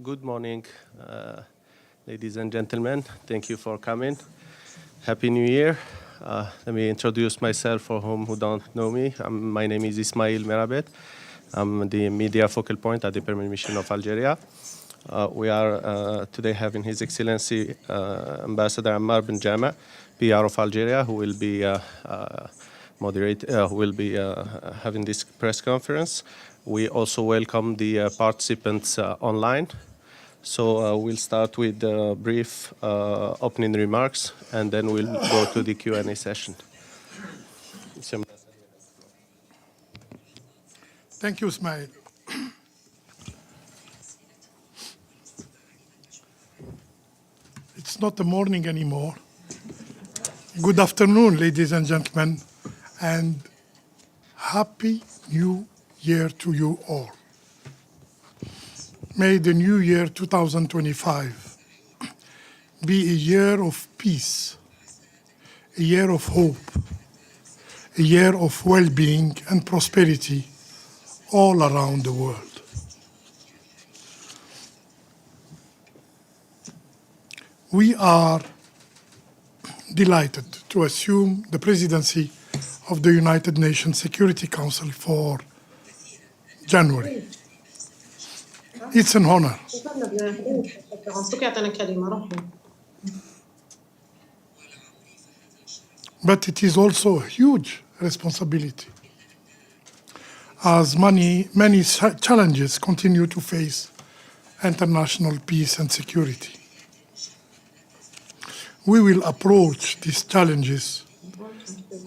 Good morning, ladies and gentlemen. Thank you for coming. Happy New Year. Let me introduce myself for who don't know me. My name is Ismail Merabet. I'm the media focal point at the Première mission of Algeria. We are today having His Excellency Ambassador Amar Ben Jemaa, PR of Algeria, who will be having this press conference. We also welcome the participants online. So we'll start with brief opening remarks, and then we'll go to the Q&A session. Thank you, Ismail. It's not the morning anymore. Good afternoon, ladies and gentlemen, and Happy New Year to you all. May the new year 2025 be a year of peace, a year of hope, a year of well-being and prosperity all around the world. We are delighted to assume the presidency of the United Nations Security Council for January. It's an honor. But it is also a huge responsibility, as many challenges continue to face international peace and security. We will approach these challenges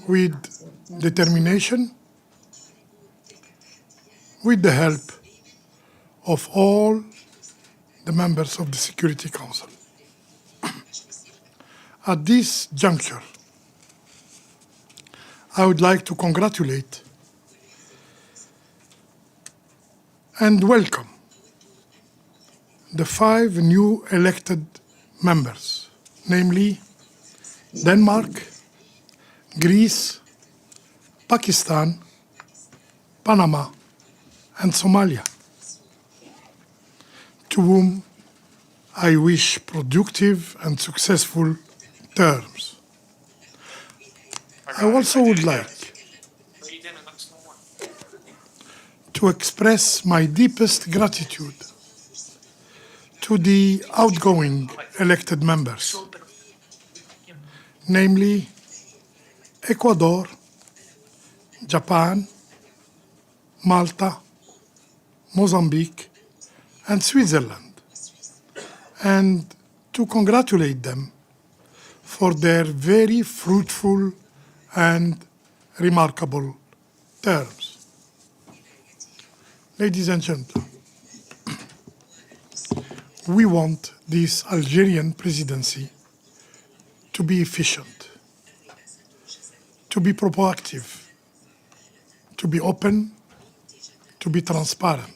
with determination, with the help of all the members of the Security Council. At this juncture, I would like to congratulate and welcome the 5 new elected members, namely Denmark, Greece, Pakistan, Panama, and Somalia, to whom I wish productive and successful terms. I also would like to express my deepest gratitude to the outgoing elected members, namely Ecuador, Japan, Malta, Mozambique, and Switzerland, and to congratulate them for their very fruitful and remarkable terms. Ladies and gentlemen, we want this Algerian presidency to be efficient, to be proactive, to be open, to be transparent.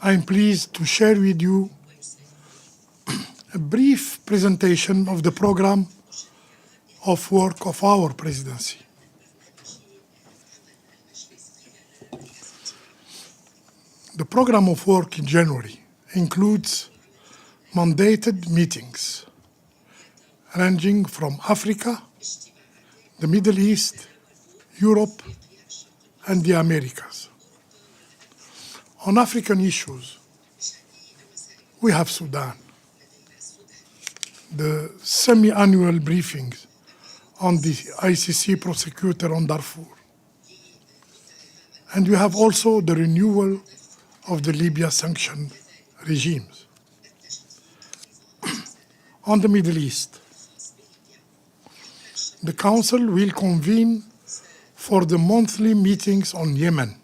I am pleased to share with you a brief presentation of the program of work of our presidency. The program of work in January includes mandated meetings ranging from Africa, the Middle East, Europe, and the Americas. On African issues, we have Sudan, the semi-annual briefings on the ICC prosecutor on Darfur. And we have also the renewal of the Libya sanction regimes. On the Middle East, the Council will convene for the monthly meetings on Yemen,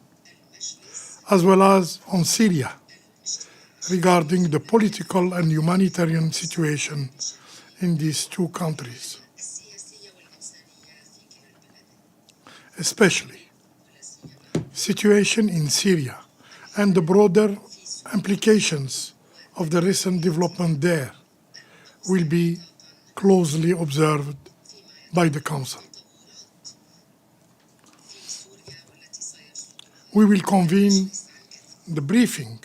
as well as on Syria, regarding the political and humanitarian situation in these 2 countries. Especially, situation in Syria and the broader implications of the recent development there will be closely observed by the Council. We will convene the briefing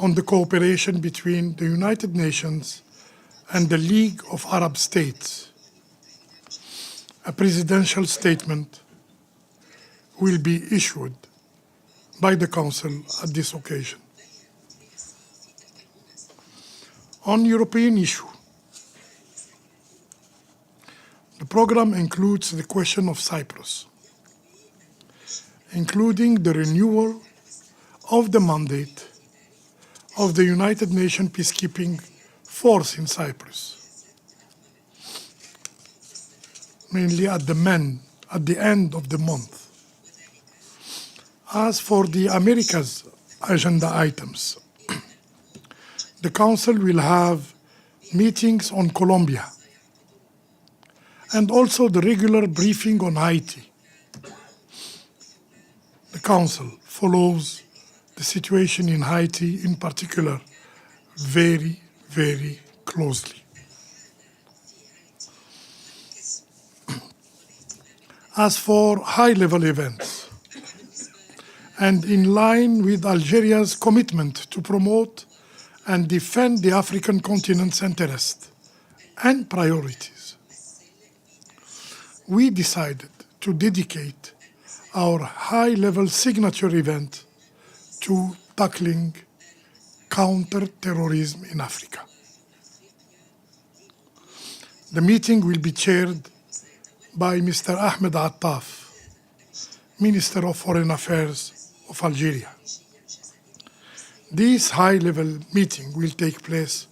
on the cooperation between the United Nations and the League of Arab States. A presidential statement will be issued by the Council at this occasion. On European issue, the program includes the question of Cyprus, including the renewal of the mandate of the United Nations peacekeeping force in Cyprus, mainly at the end of the month. As for the Americas agenda items, the Council will have meetings on Colombia and also the regular briefing on Haiti. The Council follows the situation in Haiti in particular very, very closely. As for high-level events, and in line with Algeria's commitment to promote and defend the African continent's interests and priorities, we decided to dedicate our high-level signature event to tackling counterterrorism in Africa. The meeting will be chaired by Mr. Ahmed Attaf, Minister of Foreign Affairs of Algeria. This high-level meeting will take place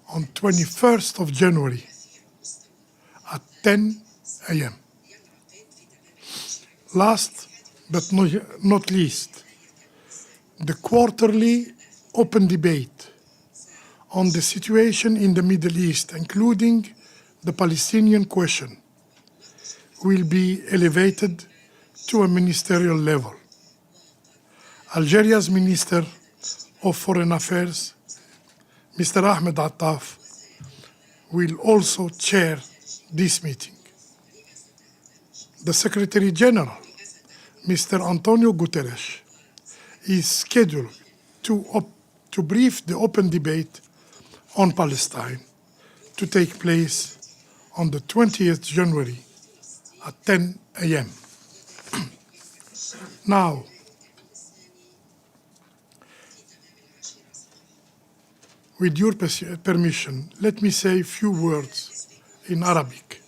on 21st of January at 10 a.m. Last but not least, the quarterly open debate on the situation in the Middle East, including the Palestinian question, will be elevated to a ministerial level. Algeria's Minister of Foreign Affairs, Mr. Ahmed Attaf, will also chair this meeting. The Secretary General, Mr. Antonio Guterres, is scheduled to brief the open debate on Palestine to take place on the 20th January at 10 a.m. Now, with your permission, let me say a few words in Arabic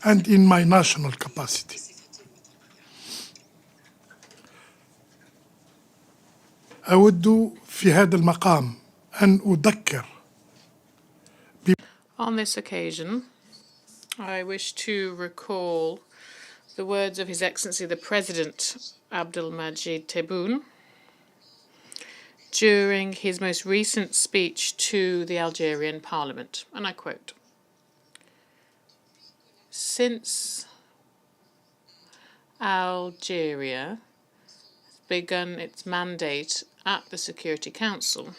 and in my national capacity. أود في هذا المقام أن أذكر. On this occasion, I wish to recall the words of His Excellency the President Abdelmadjid Tebboune during his most recent speech to the Algerian Parliament, and I quote, "Since Algeria has begun its mandate at the Security Council,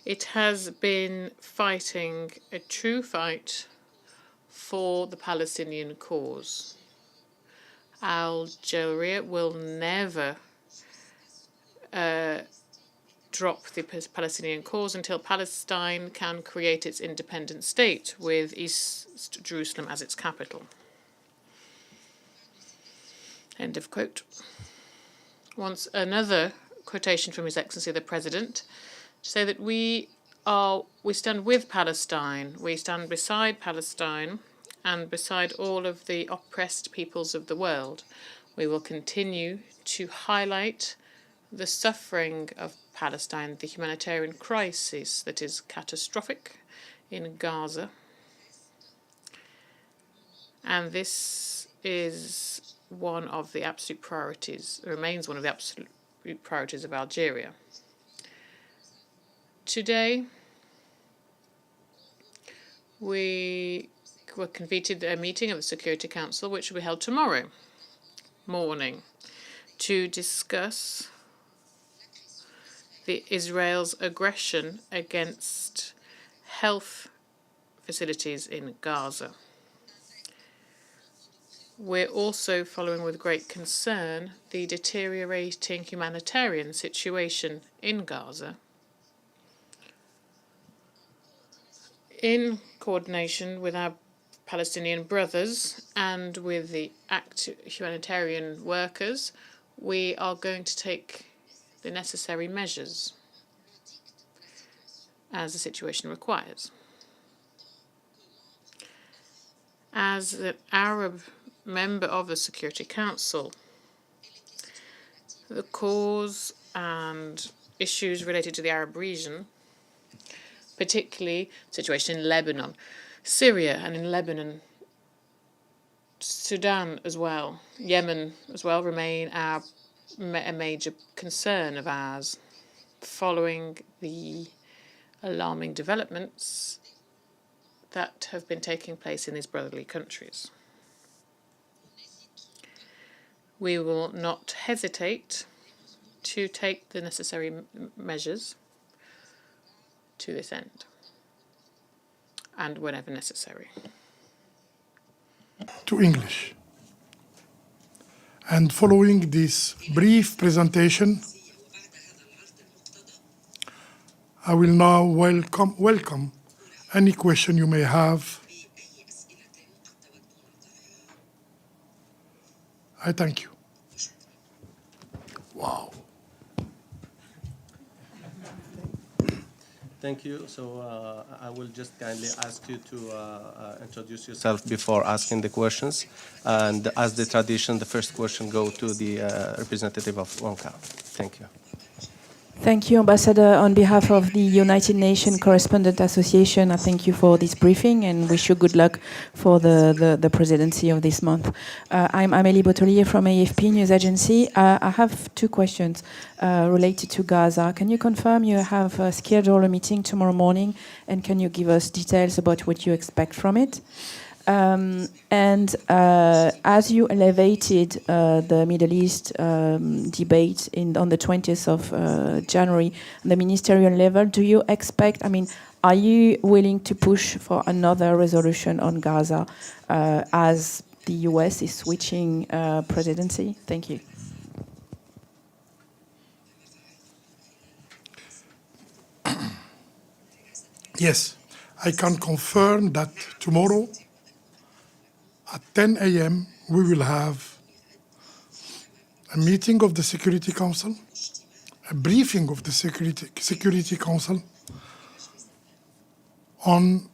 it has been fighting a true fight for the Palestinian cause. Algeria will never drop the Palestinian cause until Palestine can create its independent state with East Jerusalem as its capital." End of quote. Once another quotation from His Excellency the President to say that we stand with Palestine, we stand beside Palestine and beside all of the oppressed peoples of the world. We will continue to highlight the suffering of Palestine, the humanitarian crisis that is catastrophic in Gaza. And this is one of the absolute priorities, remains one of the absolute priorities of Algeria. Today, we were convened a meeting of the Security Council, which will be held tomorrow morning, to discuss Israel's aggression against health facilities in Gaza. We're also following with great concern the deteriorating humanitarian situation in Gaza. In coordination with our Palestinian brothers and with the humanitarian workers, we are going to take the necessary measures as the situation requires. As an Arab member of the Security Council, the cause and issues related to the Arab region, particularly the situation in Lebanon, Syria, and in Lebanon, Sudan as well, Yemen as well, remain a major concern of ours following the alarming developments that have been taking place in these brotherly countries. We will not hesitate to take the necessary measures to this end, and whenever necessary. To English. And following this brief presentation, I will now welcome any question you may have. I thank you. Wow. Thank you. So I will just kindly ask you to introduce yourself before asking the questions. And as the tradition, the first question go to the representative of ONCA. Thank you. Thank you, Ambassador. On behalf of the United Nations Correspondent Association, I thank you for this briefing and wish you good luck for the presidency of this month. I'm Amélie Botelier from AFP News Agency. I have two questions related to Gaza. Can you confirm you have scheduled a meeting tomorrow morning, and can you give us details about what you expect from it? As you elevated the Middle East debate on the 20th of January, on the ministerial level, do you expect, are you willing to push for another resolution on Gaza as the US is switching presidency? Thank you. Yes, I can confirm that tomorrow at 10 a.m. we will have a meeting of the Security Council, a briefing of the Security Council on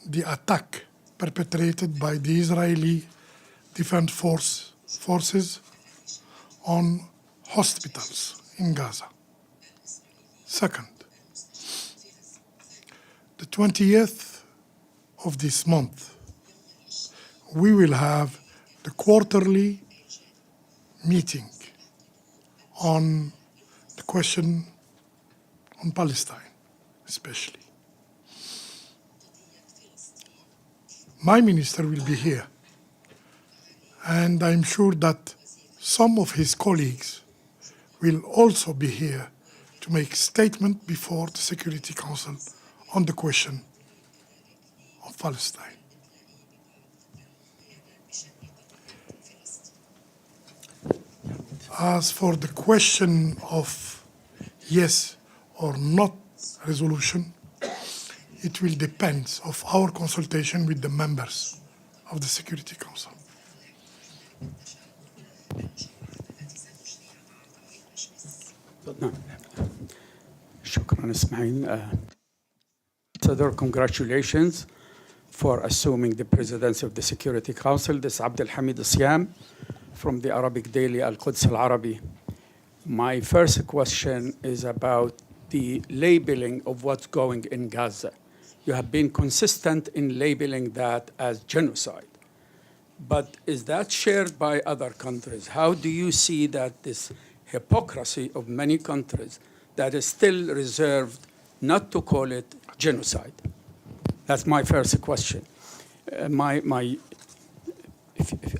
the attack perpetrated by the Israeli Defense Forces on hospitals in Gaza. Second, the 20th of this month, we will have the quarterly meeting on the question on Palestine, especially. My minister will be here, and I'm sure that some of his colleagues will also be here to make statement before the Security Council on the question of Palestine. As for the question of yes or not resolution, it will depend of our consultation with the members of the Security Council. شكرا اسماعيل. Ambassador, congratulations for assuming the presidency of the Security Council. This is Abdel Hamid Siam from the Arabic daily Al-Quds Al-Arabi. My first question is about the labeling of what's going in Gaza. You have been consistent in labeling that as genocide. But is that shared by other countries? How do you see that this hypocrisy of many countries that is still reserved not to call it genocide? That's my first question.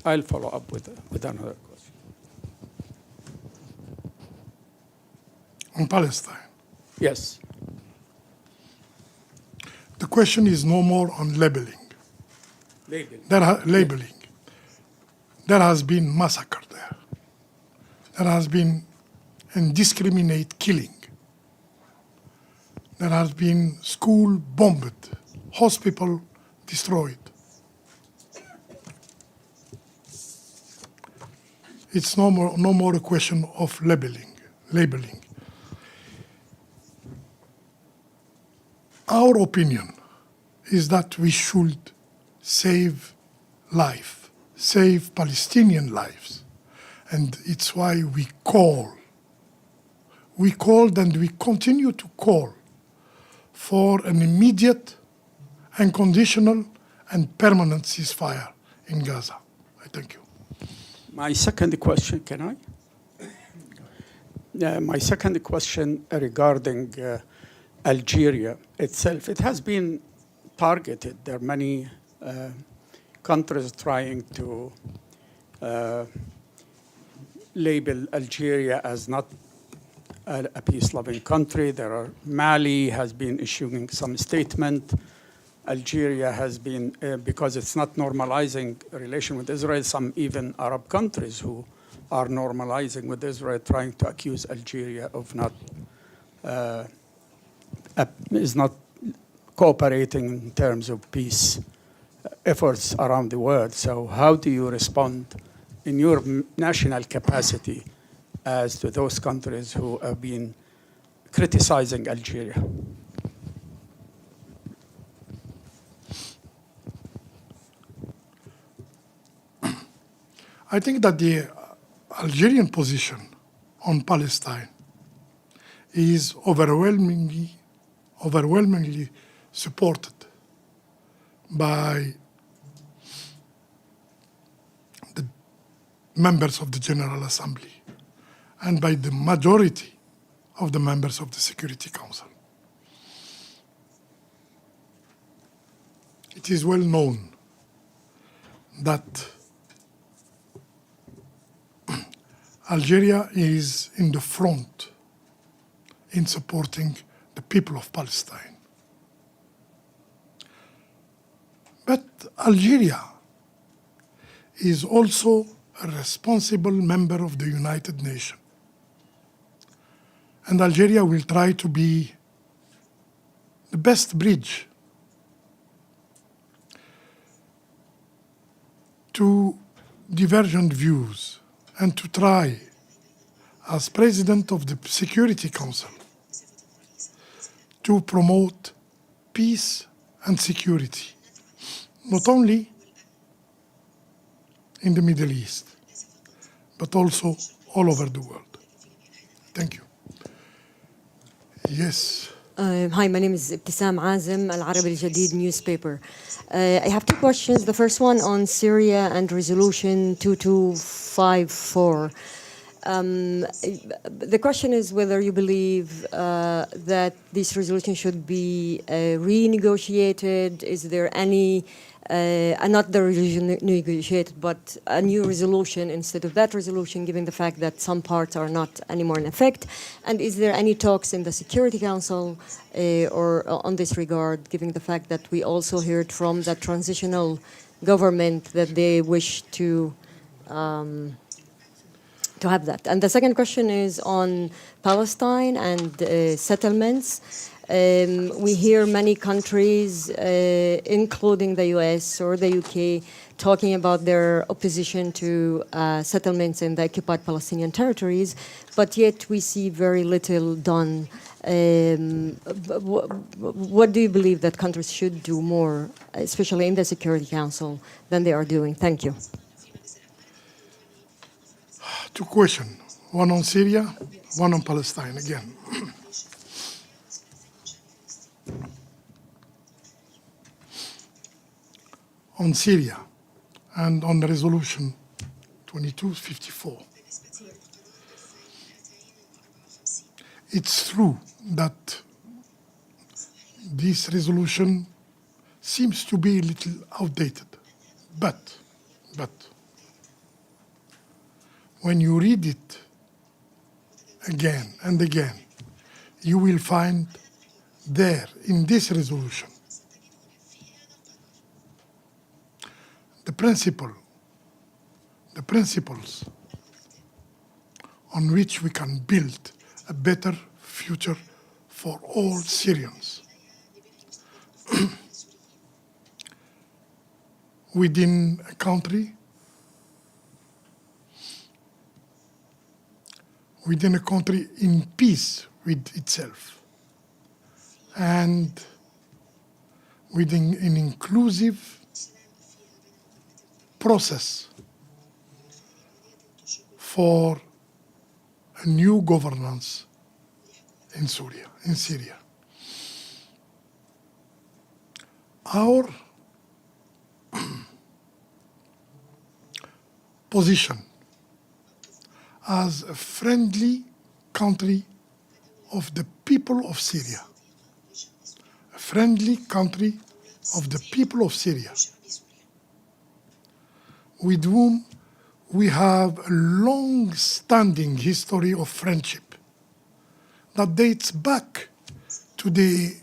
I'll follow up with another question. On Palestine? Yes. The question is no more on labeling. Labeling. Labeling. there has been massacre there. There has been indiscriminate killing. There has been school bombed, hospital destroyed. It's no more a question of labeling. Our opinion is that we should save life, save Palestinian lives. And it's why we called and we continue to call for an immediate, unconditional, and permanent ceasefire in Gaza. I thank you. My second question, can I? My second question regarding Algeria itself. It has been targeted. There are many countries trying to label Algeria as not a peace-loving country. Mali has been issuing some statement. Algeria has been, because it's not normalizing a relation with Israel, some even Arab countries who are normalizing with Israel, trying to accuse Algeria of is not cooperating in terms of peace efforts around the world. So how do you respond in your national capacity as to those countries who have been criticizing Algeria? I think that the Algerian position on Palestine is overwhelmingly supported by the members of the General Assembly and by the majority of the members of the Security Council. It is well known that Algeria is in the front in supporting the people of Palestine. But Algeria is also a responsible member of the United Nations. And Algeria will try to be the best bridge to divergent views and to try, as President of the Security Council, to promote peace and security, not only in the Middle East, but also all over the world. Thank you. Yes. Hi, my name is Ibtisam Azim, Al Arabi Al Jadid newspaper. I have two questions. The first one on Syria and Resolution 2254. The question is whether you believe that this resolution should be renegotiated. Is there any, not the resolution negotiated, but a new resolution instead of that resolution, given the fact that some parts are not anymore in effect? And is there any talks in the Security Council or on this regard, given the fact that we also heard from the transitional government that they wish to have that? And the second question is on Palestine and settlements. We hear many countries, including the US or the UK, talking about their opposition to settlements in the occupied Palestinian territories, but yet we see very little done. What do you believe that countries should do more, especially in the Security Council, than they are doing? Thank you. Two questions, one on Syria, one on Palestine again. On Syria and on the resolution 2254. It's true that this resolution seems to be a little outdated, but when you read it again and again, you will find there in this resolution the the principles on which we can build a better future for all Syrians. Within a country, in peace with itself, and within an inclusive process for a new governance in Syria. Our position as a friendly country of the people of Syria, a friendly country of the people of Syria, with whom we have a long-standing history of friendship that dates back to the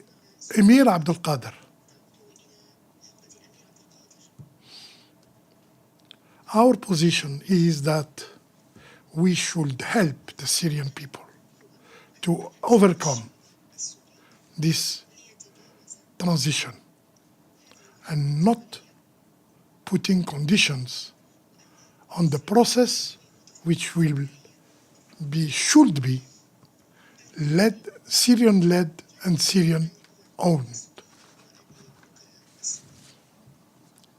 Emir Abdul Qadir. Our position is that we should help the Syrian people to overcome this transition and not putting conditions on the process which should be Syrian-led and Syrian-owned.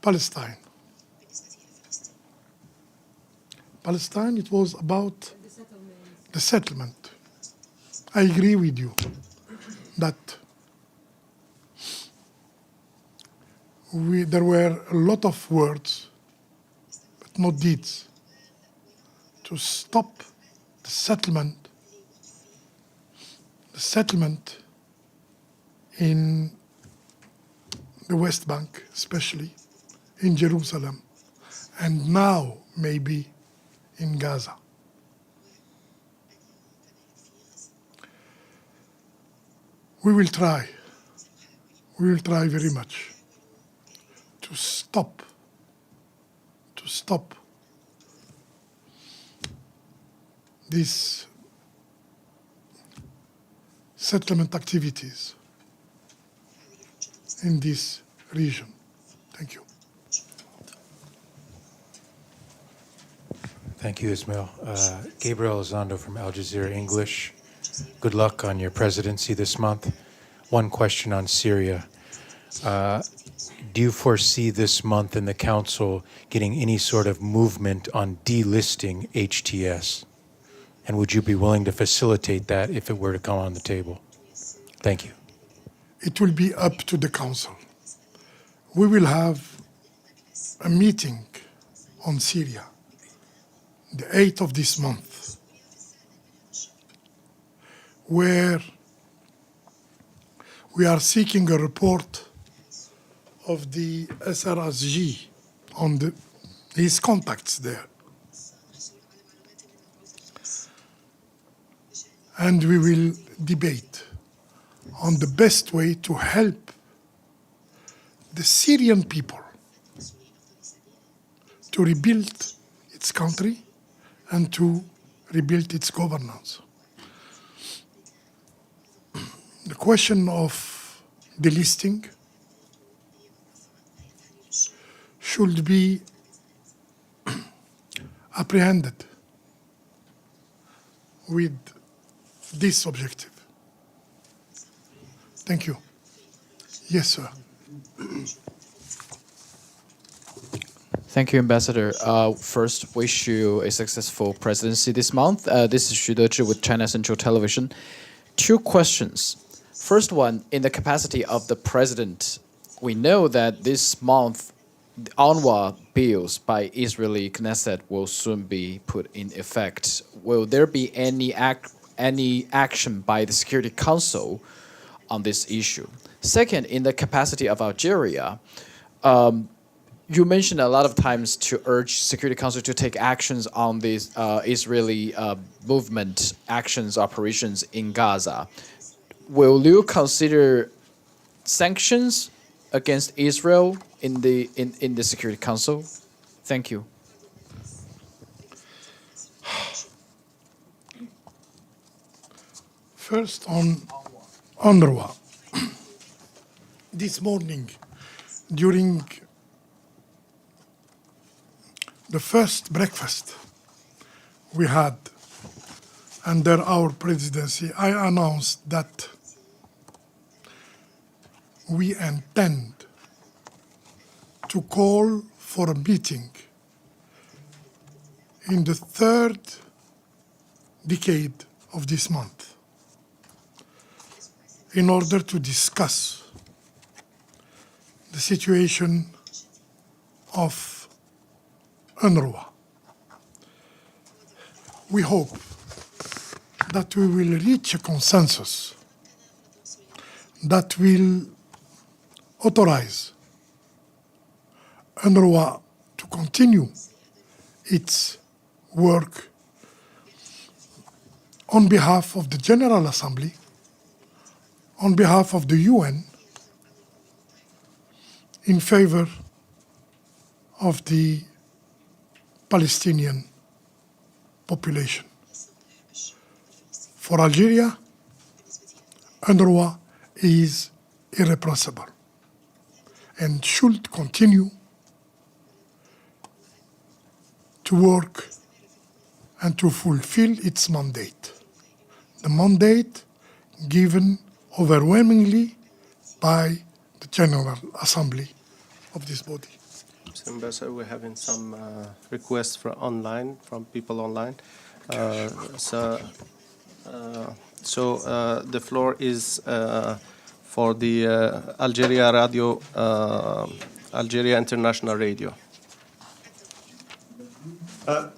Palestine. Palestine, it was about the settlement. I agree with you that there were a lot of words, but no deeds, to stop the settlement in the West Bank, especially in Jerusalem, and now maybe in Gaza. We will try very much to stop these settlement activities in this region. Thank you. Thank you, Ismail. Gabriel Elizondo from Al Jazeera English. Good luck on your presidency this month. One question on Syria. Do you foresee this month in the Council getting any sort of movement on delisting HTS? And would you be willing to facilitate that if it were to come on the table? Thank you. It will be up to the Council. We will have a meeting on Syria, the 8th of this month, where we are seeking a report of the SRSG on his contacts there. And we will debate on the best way to help the Syrian people to rebuild its country and to rebuild its governance. The question of delisting should be apprehended with this objective. Thank you. Yes, sir. Thank you, Ambassador. First, wish you a successful presidency this month. This is Xu Dezhi with China Central Television. Two questions. First one, in the capacity of the president, we know that this month, the UNRWA bills by Israeli Knesset will soon be put in effect. Will there be any action by the Security Council on this issue? Second, in the capacity of Algeria, you mentioned a lot of times to urge Security Council to take actions on these Israeli movement actions, operations in Gaza. Will you consider sanctions against Israel in the Security Council? Thank you. First on UNRWA. This morning, during the first breakfast we had under our presidency, I announced that we intend to call for a meeting in the third decade of this month in order to discuss the situation of UNRWA. We hope that we will reach a consensus that will authorize UNRWA to continue its work on behalf of the General Assembly, on behalf of the UN, in favor of the Palestinian population. For Algeria, UNRWA is irrepressible and should continue to work and to fulfill its mandate. The mandate given overwhelmingly by the General Assembly of this body. Mr. Ambassador, we're having some requests from people online. So the floor is for the Algeria Radio, Algeria International Radio.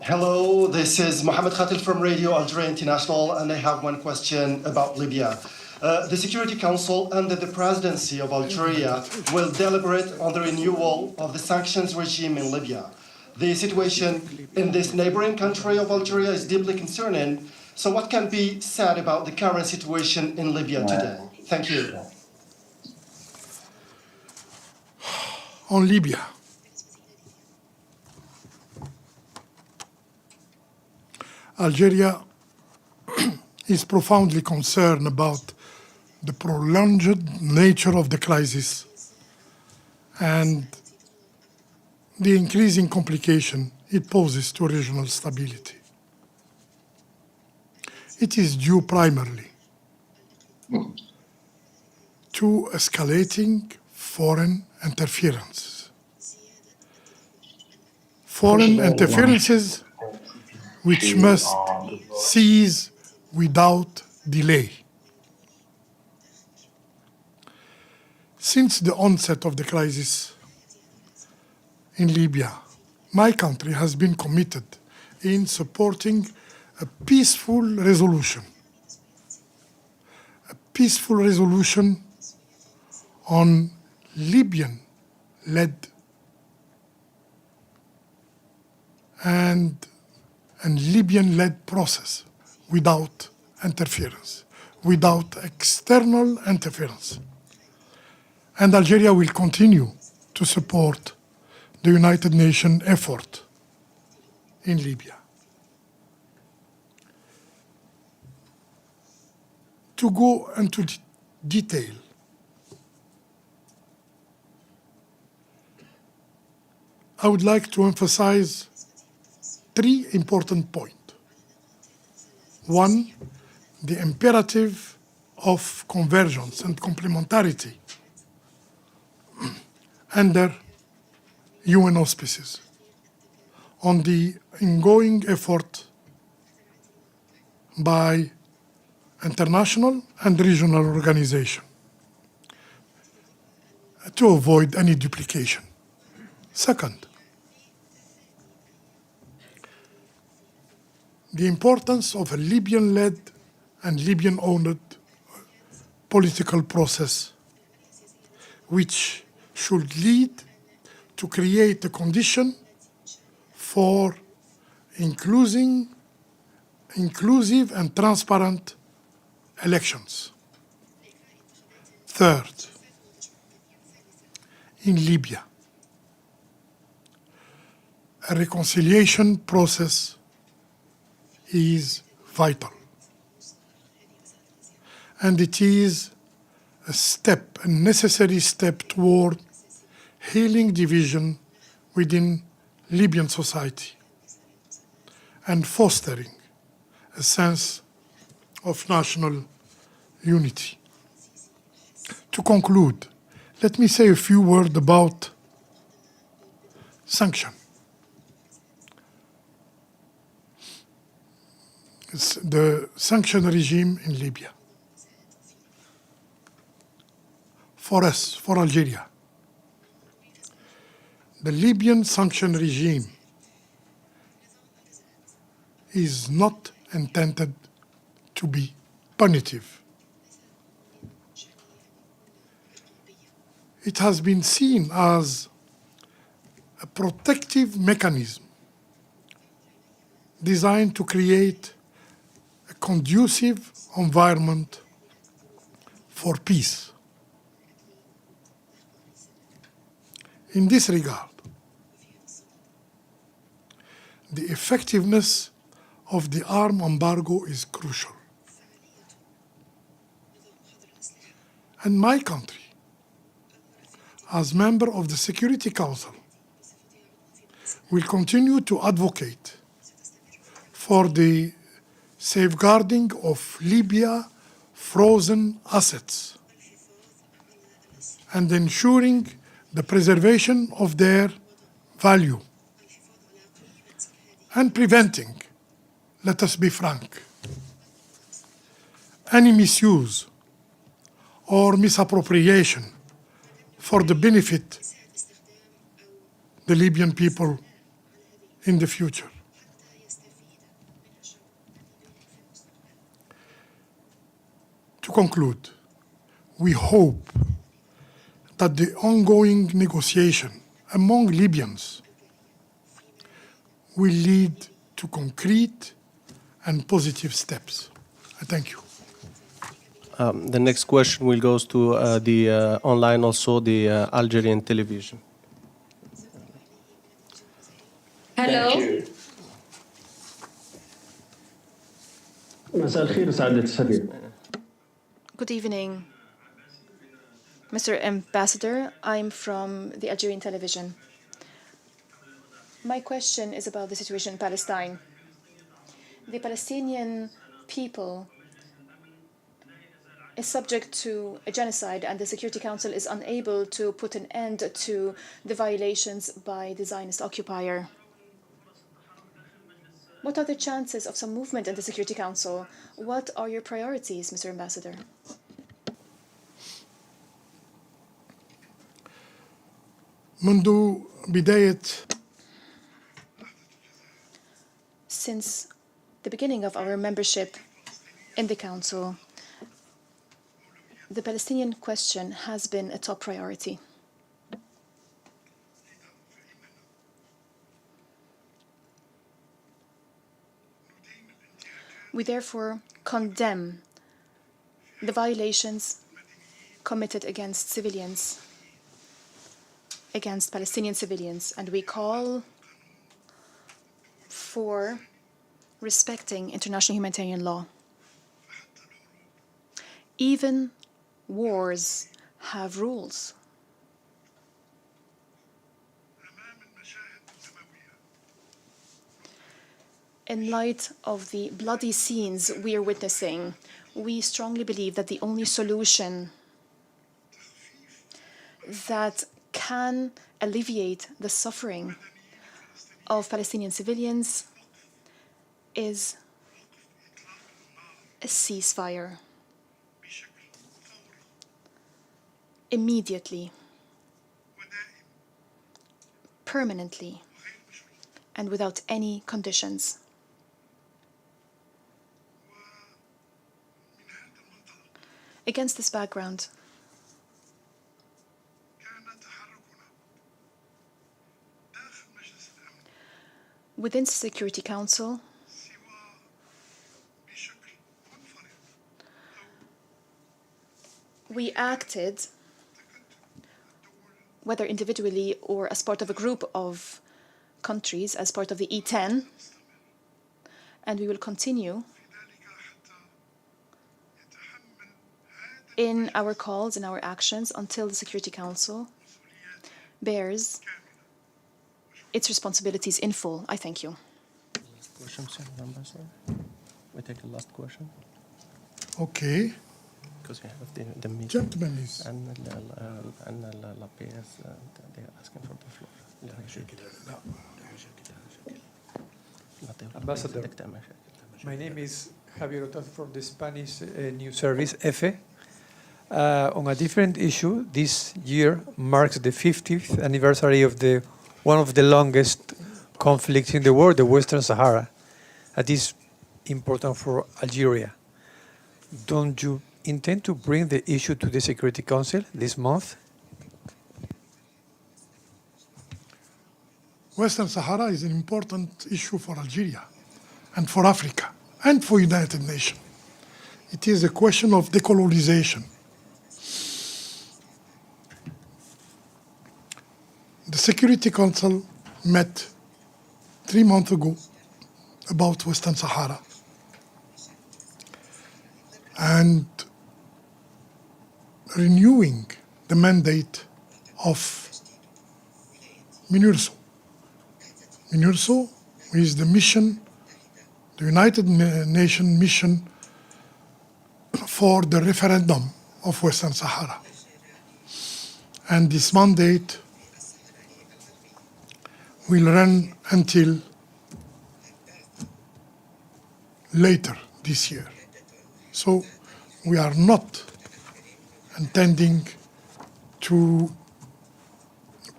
Hello, this is Mohamed Khatil from Radio Algeria International, and I have one question about Libya. The Security Council under the presidency of Algeria will deliberate on the renewal of the sanctions regime in Libya. The situation in this neighboring country of Algeria is deeply concerning. So what can be said about the current situation in Libya today? Thank you. On Libya, Algeria is profoundly concerned about the prolonged nature of the crisis and the increasing complication it poses to regional stability. It is due primarily to escalating foreign interferences. Foreign interferences which must cease without delay. Since the onset of the crisis in Libya, my country has been committed in supporting a peaceful resolution on Libyan-led and Libyan-led process without interference, without external interference. And Algeria will continue to support the United Nations effort in Libya. To go into detail, I would like to emphasize 3 important points. One, the imperative of convergence and complementarity under UN auspices on the ongoing effort by international and regional organizations to avoid any duplication. Second, the importance of a Libyan-led and Libyan-owned political process which should lead to create a condition for inclusive and transparent elections. Third, in Libya, a reconciliation process is vital. and it is a necessary step toward healing division within Libyan society and fostering a sense of national unity. To conclude, let me say a few words about sanction. It's the sanction regime in Libya. For us, for Algeria, the Libyan sanction regime is not intended to be punitive. It has been seen as a protective mechanism designed to create a conducive environment for peace. In this regard, the effectiveness of the arms embargo is crucial. And my country, as member of the Security Council, will continue to advocate for the safeguarding of Libya's frozen assets and ensuring the preservation of their value and preventing, let us be frank, any misuse or misappropriation for the benefit the Libyan people in the future. To conclude, we hope that the ongoing negotiation among Libyans will lead to concrete and positive steps. Thank you. The next question will go to the online, also the Algerian television. Hello. Good evening, Mr. Ambassador. I'm from the Algerian television. My question is about the situation in Palestine. The Palestinian people is subject to a genocide, and the Security Council is unable to put an end to the violations by the Zionist occupier. What are the chances of some movement in the Security Council? What are your priorities, Mr. Ambassador? منذ بداية Since the beginning of our membership in the Council, the Palestinian question has been a top priority. We therefore condemn the violations committed against civilians, against Palestinian civilians, and we call for respecting international humanitarian law. Even wars have rules. In light of the bloody scenes we are witnessing, we strongly believe that the only solution that can alleviate the suffering of Palestinian civilians is a ceasefire immediately, permanently, and without any conditions. Against this background, within the Security Council, we acted, whether individually or as part of a group of countries, as part of the E10, and we will continue in our calls, in our actions, until the Security Council bears its responsibilities in full. I thank you. Last question, sir, Ambassador. We take the last question Okay. because we have the meeting. Gentlemen, please. And la PS, they are asking for the floor. Ambassador, my name is Javier Otaz from the Spanish news service, EFE. On a different issue, this year marks the 50th anniversary of one of the longest conflicts in the world, the Western Sahara. That is important for Algeria. Don't you intend to bring the issue to the Security Council this month? Western Sahara is an important issue for Algeria and for Africa and for United Nations. It is a question of decolonization. The Security Council met 3 months ago about Western Sahara and renewing the mandate of MINURSO. MINURSO is the mission, the United Nations mission for the referendum of Western Sahara. And this mandate will run until later this year. So we are not intending to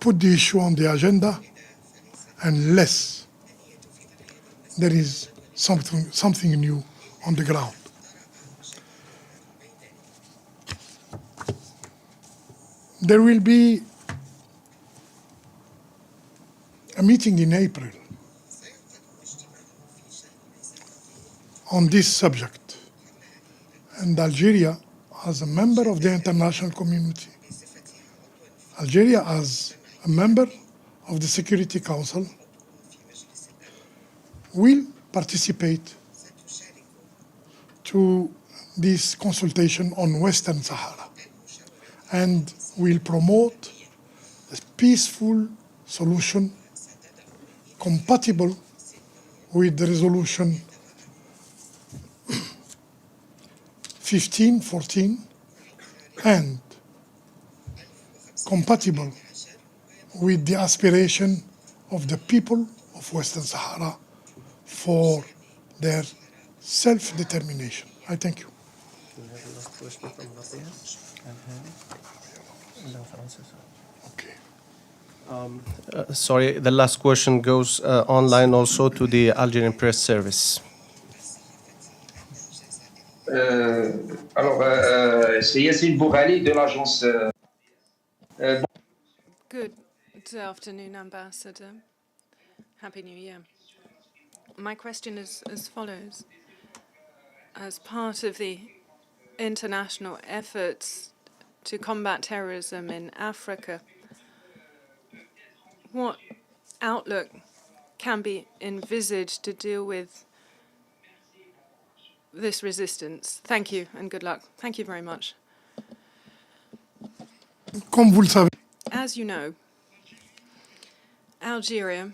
put the issue on the agenda unless there is something new on the ground. There will be a meeting in April on this subject, and Algeria, as a member of the international community, Algeria as a member of the Security Council, will participate to this consultation on Western Sahara and will promote a peaceful solution compatible with the resolution 1514 and compatible with the aspiration of the people of Western Sahara for their self-determination. I thank you. We have a last question from la PS. Okay. Sorry, the last question goes online also to the Algerian press service. C'est Yassine Bourali de l'agence. Good afternoon, Ambassador. Happy New Year. My question is as follows. As part of the international efforts to combat terrorism in Africa, what outlook can be envisaged to deal with this resistance? Thank you and good luck. Thank you very much. Comme vous le savez, As you know, Algeria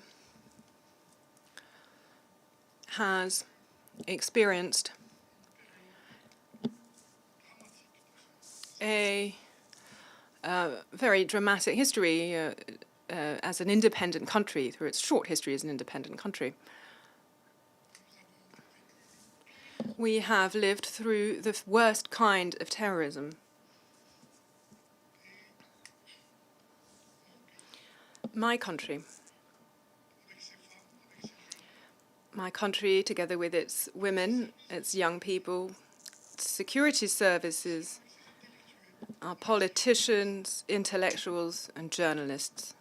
has experienced a very dramatic history as an independent country, through its short history as an independent country. We have lived through the worst kind of terrorism. My country, together with its women, its young people, its security services, our politicians, intellectuals, and journalists.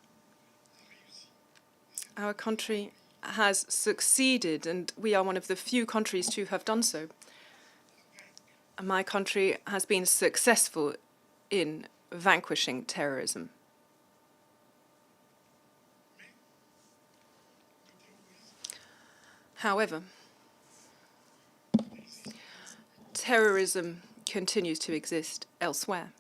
Our country has succeeded, and we are one of the few countries to have done so. And my country has been successful in vanquishing terrorism. However, terrorism continues to exist elsewhere.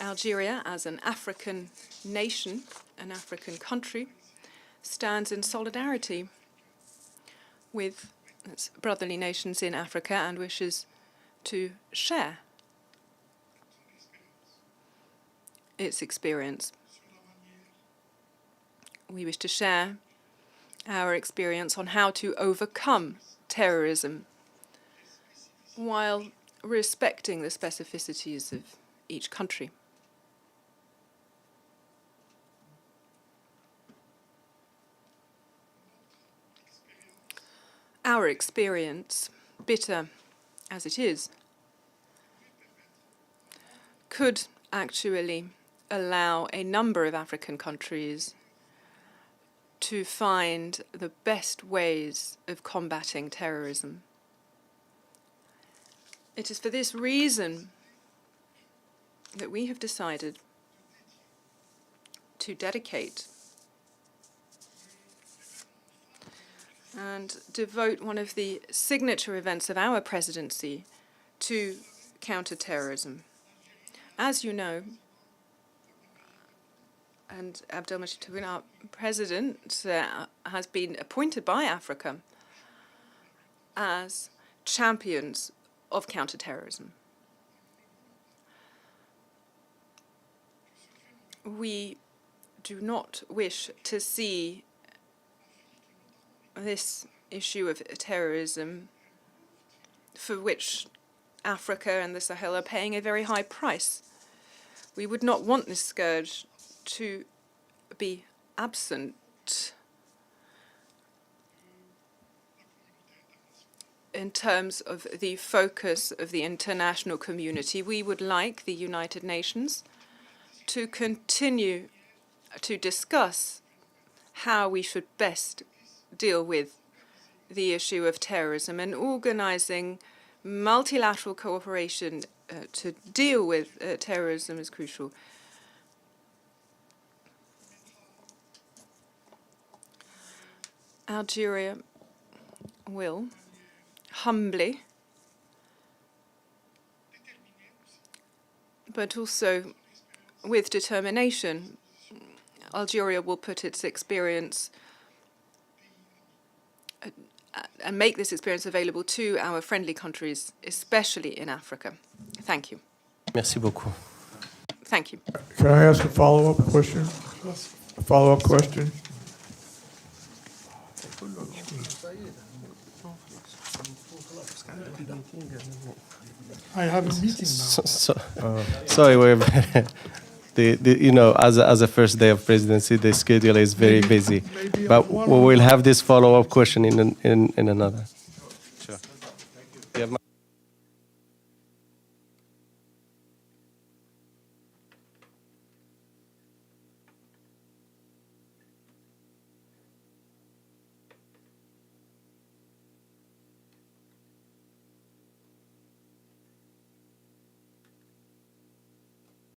Algeria, as an African nation, an African country, stands in solidarity with its brotherly nations in Africa and wishes to share its experience. We wish to share our experience on how to overcome terrorism while respecting the specificities of each country. Our experience, bitter as it is, could actually allow a number of African countries to find the best ways of combating terrorism. It is for this reason that we have decided to dedicate and devote one of the signature events of our presidency to counterterrorism. As you know, and Abdelmajid Tebboune, our president, has been appointed by Africa as champions of counterterrorism. We do not wish to see this issue of terrorism, for which Africa and the Sahel are paying a very high price. We would not want this scourge to be absent in terms of the focus of the international community. We would like the United Nations to continue to discuss how we should best deal with the issue of terrorism, and organizing multilateral cooperation to deal with terrorism is crucial. Algeria will humbly, but also with determination, Algeria will put its experience and make this experience available to our friendly countries, especially in Africa. Thank you. Merci beaucoup. Thank you. Can I ask a follow-up question? A follow-up question? I have a meeting now. Sorry, you know, as a first day of presidency, the schedule is very busy. But we will have this follow-up question in another.